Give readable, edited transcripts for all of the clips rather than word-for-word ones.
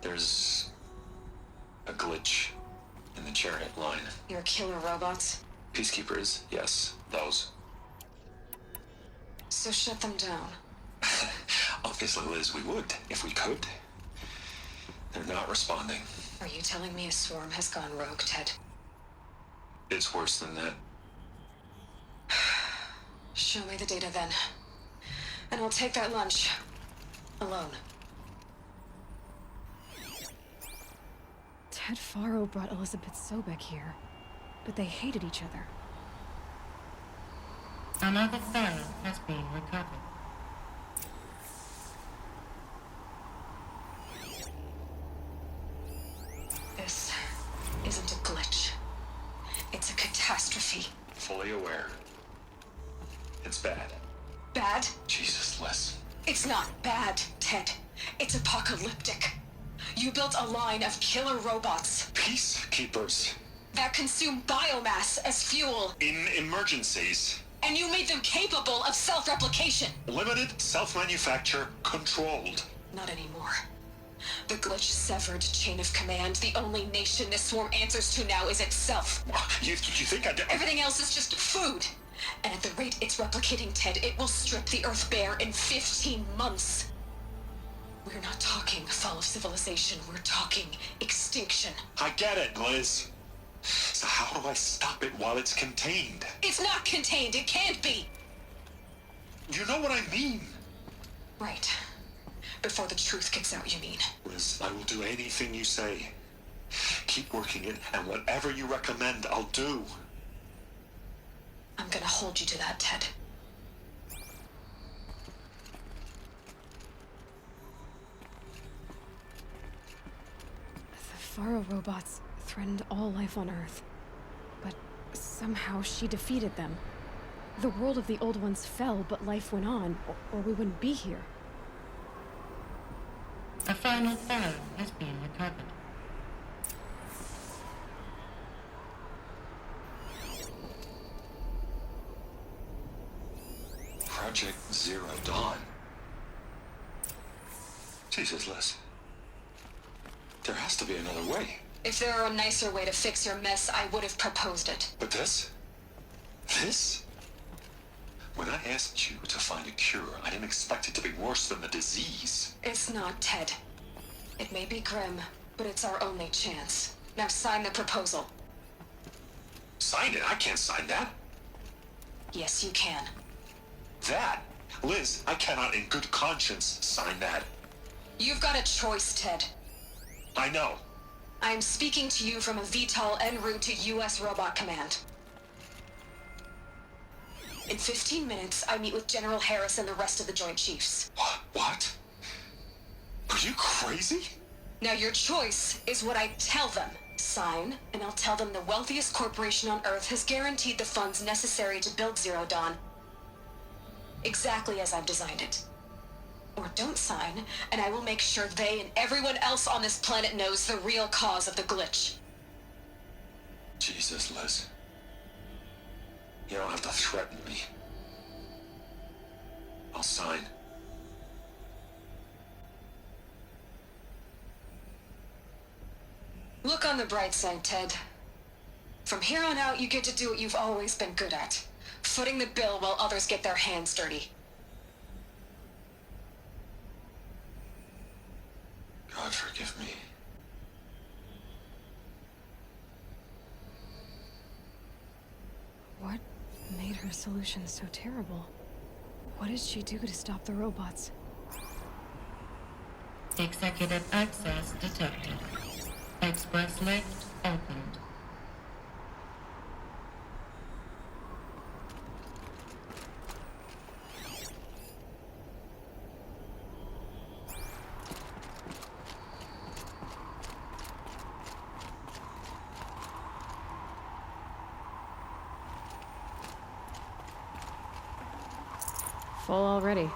There's a glitch in the chariot line. Your killer robots? Peacekeepers, yes, those. So shut them down. Obviously, Liz, we would, if we could. They're not responding. Are you telling me a swarm has gone rogue, Ted? It's worse than that. Show me the data then. And I'll take that lunch. Alone. Ted Faro brought Elizabeth Sobek here, but they hated each other. Another phone has been recovered. This isn't a glitch. It's a catastrophe. Fully aware. It's bad. Bad? Jesus, Liz. It's not bad, Ted. It's apocalyptic. You built a line of killer robots Peacekeepers. that consume biomass as fuel, In emergencies. and you made them capable of self-replication. Limited, self-manufacture, controlled. Not anymore. The glitch severed chain of command. The only nation this swarm answers to now is itself. You think I did? Everything else is just food. And at the rate it's replicating, Ted, it will strip the Earth bare in 15 months. We're not talking fall of civilization. We're talking extinction. I get it, Liz. So how do I stop it while it's contained? It's not contained. It can't be. You know what I mean. Right. Before the truth gets out, you mean? Liz, I will do anything you say. Keep working it, and whatever you recommend, I'll do. I'm gonna hold you to that, Ted. The Faro robots threatened all life on Earth. But somehow she defeated them. The world of the old ones fell, but life went on, or we wouldn't be here. A final phone has been recovered. Project Zero Dawn. Jesus, Liz. There has to be another way. If there were a nicer way to fix your mess, I would have proposed it. But this? This? When I asked you to find a cure, I didn't expect it to be worse than the disease. It's not, Ted. It may be grim, but it's our only chance. Now sign the proposal. Sign it? I can't sign that. Yes, you can. That? Liz, I cannot in good conscience sign that. You've got a choice, Ted. I know. I am speaking to you from a VTOL en route to U.S. Robot Command. In 15 minutes, I meet with General Harris and the rest of the Joint Chiefs. What? Are you crazy? Now your choice is what I tell them. Sign, and I'll tell them the wealthiest corporation on Earth has guaranteed the funds necessary to build Zero Dawn. Exactly as I've designed it. Or don't sign, and I will make sure they and everyone else on this planet knows the real cause of the glitch. Jesus, Liz. You don't have to threaten me. I'll sign. Look on the bright side, Ted. From here on out, you get to do what you've always been good at. Footing the bill while others get their hands dirty. God forgive me. What made her solution so terrible? What did she do to stop the robots? Executive access detected. Express lift opened. Full already.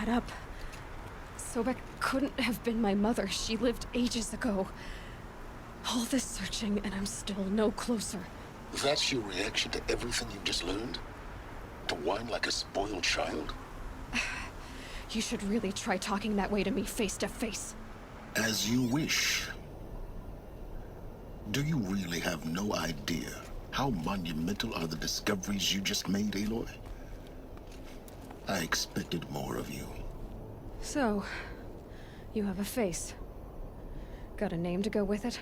add up. Sobek couldn't have been my mother. She lived ages ago. All this searching, and I'm still no closer. That's your reaction to everything you've just learned? To whine like a spoiled child? You should really try talking that way to me face to face. As you wish. Do you really have no idea how monumental are the discoveries you just made, Aloy? I expected more of you. So, you have a face. Got a name to go with it?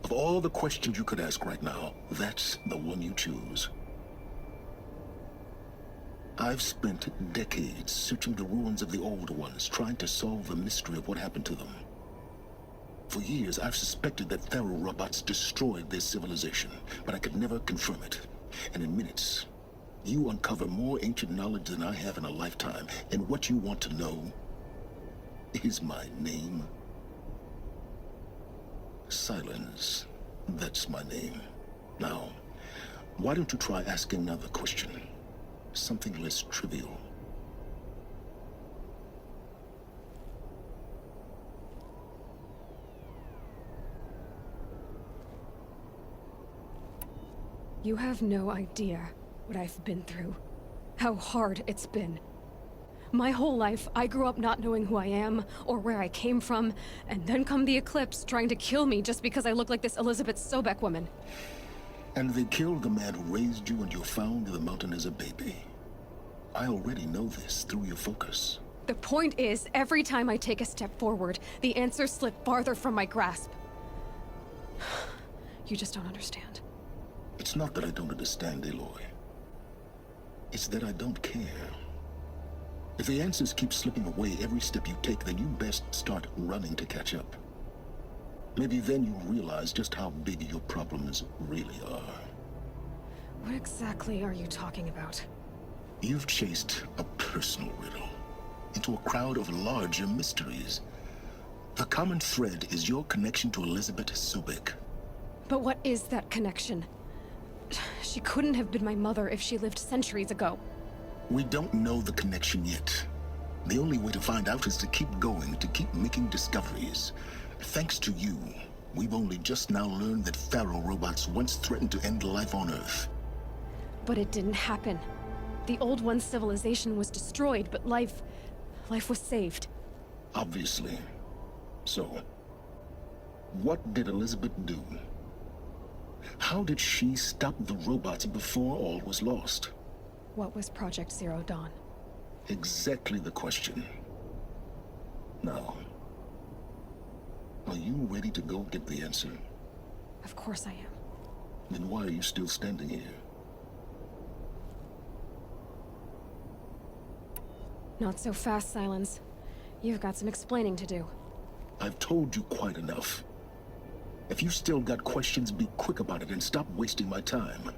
Of all the questions you could ask right now, that's the one you choose. I've spent decades searching the ruins of the old ones, trying to solve the mystery of what happened to them. For years, I've suspected that Pharaoh robots destroyed their civilization, but I could never confirm it. And in minutes, you uncover more ancient knowledge than I have in a lifetime, and what you want to know is my name. Silence. That's my name. Now, why don't you try asking another question? Something less trivial. You have no idea what I've been through. How hard it's been. My whole life, I grew up not knowing who I am or where I came from, and then come the Eclipse trying to kill me just because I look like this Elizabeth Sobek woman. And they killed the man who raised you and you found in the mountain as a baby. I already know this through your focus. The point is, every time I take a step forward, the answers slip farther from my grasp. You just don't understand. It's not that I don't understand, Aloy. It's that I don't care. If the answers keep slipping away every step you take, then you best start running to catch up. Maybe then you'll realize just how big your problems really are. What exactly are you talking about? You've chased a personal riddle into a crowd of larger mysteries. The common thread is your connection to Elizabeth Sobek. But what is that connection? She couldn't have been my mother if she lived centuries ago. We don't know the connection yet. The only way to find out is to keep going, to keep making discoveries. Thanks to you, we've only just now learned that Pharaoh robots once threatened to end life on Earth. But it didn't happen. The Old One's civilization was destroyed, but life was saved. Obviously. So, what did Elizabeth do? How did she stop the robots before all was lost? What was Project Zero Dawn? Exactly the question. Now, are you ready to go get the answer? Of course I am. Then why are you still standing here? Not so fast, Silence. You've got some explaining to do. I've told you quite enough. If you still got questions, be quick about it and stop wasting my time.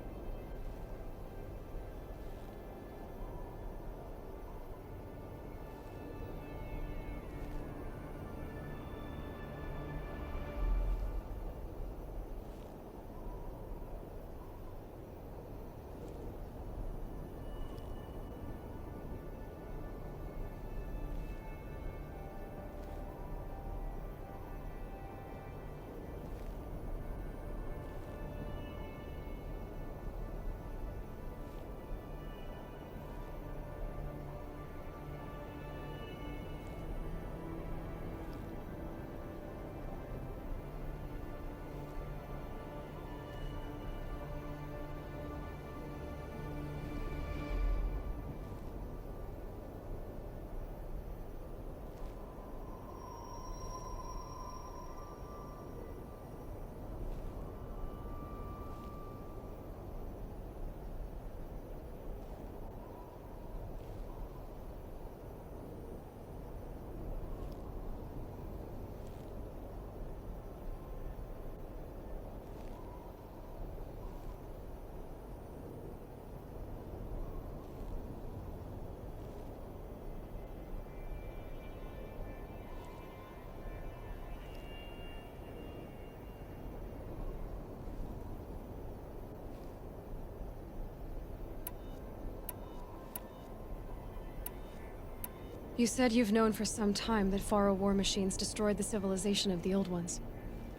You said you've known for some time that Faro war machines destroyed the civilization of the old ones.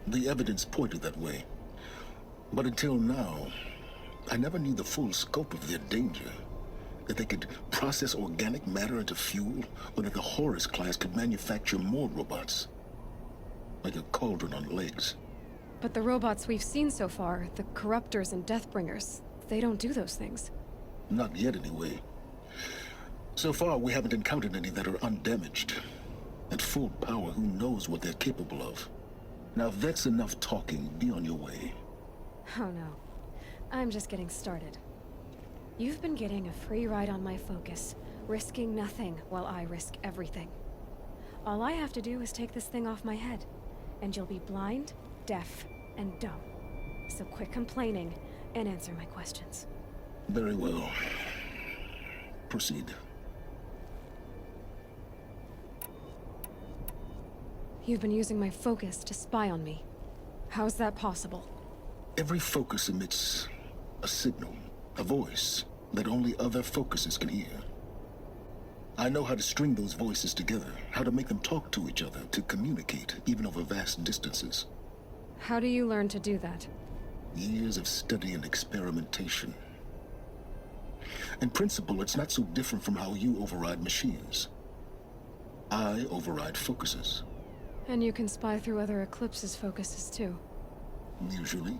The evidence pointed that way. But until now, I never knew the full scope of their danger. That they could process organic matter into fuel, or that the Horus class could manufacture more robots. Like a cauldron on legs. But the robots we've seen so far, the Corruptors and Deathbringers, they don't do those things. Not yet, anyway. So far, we haven't encountered any that are undamaged. At full power, who knows what they're capable of? Now, if that's enough talking, be on your way. Oh no. I'm just getting started. You've been getting a free ride on my focus, risking nothing while I risk everything. All I have to do is take this thing off my head, and you'll be blind, deaf, and dumb. So quit complaining and answer my questions. Very well. Proceed. You've been using my focus to spy on me. How's that possible? Every focus emits a signal, a voice, that only other focuses can hear. I know how to string those voices together, how to make them talk to each other, to communicate, even over vast distances. How do you learn to do that? Years of study and experimentation. In principle, it's not so different from how you override machines. I override focuses. And you can spy through other Eclipse's focuses too. Usually.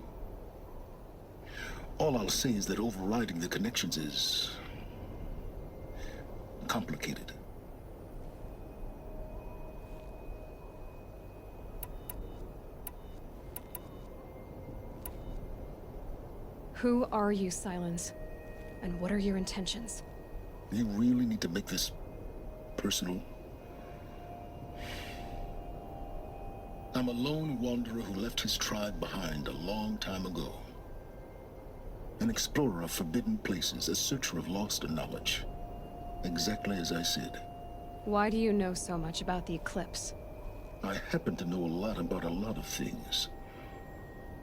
All I'll say is that overriding the connections is complicated. Who are you, Silence? And what are your intentions? You really need to make this personal? I'm a lone wanderer who left his tribe behind a long time ago. An explorer of forbidden places, a searcher of lost knowledge. Exactly as I said. Why do you know so much about the Eclipse? I happen to know a lot about a lot of things.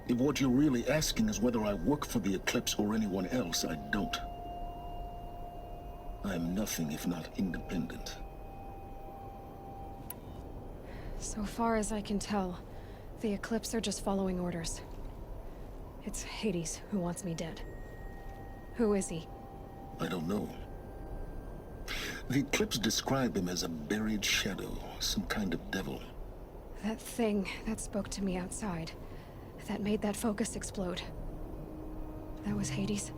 If what you're really asking is whether I work for the Eclipse or anyone else, I don't. I am nothing if not independent. So far as I can tell, the Eclipse are just following orders. It's Hades who wants me dead. Who is he? I don't know. The Eclipse describe him as a buried shadow, some kind of devil. That thing that spoke to me outside, that made that focus explode. That was Hades?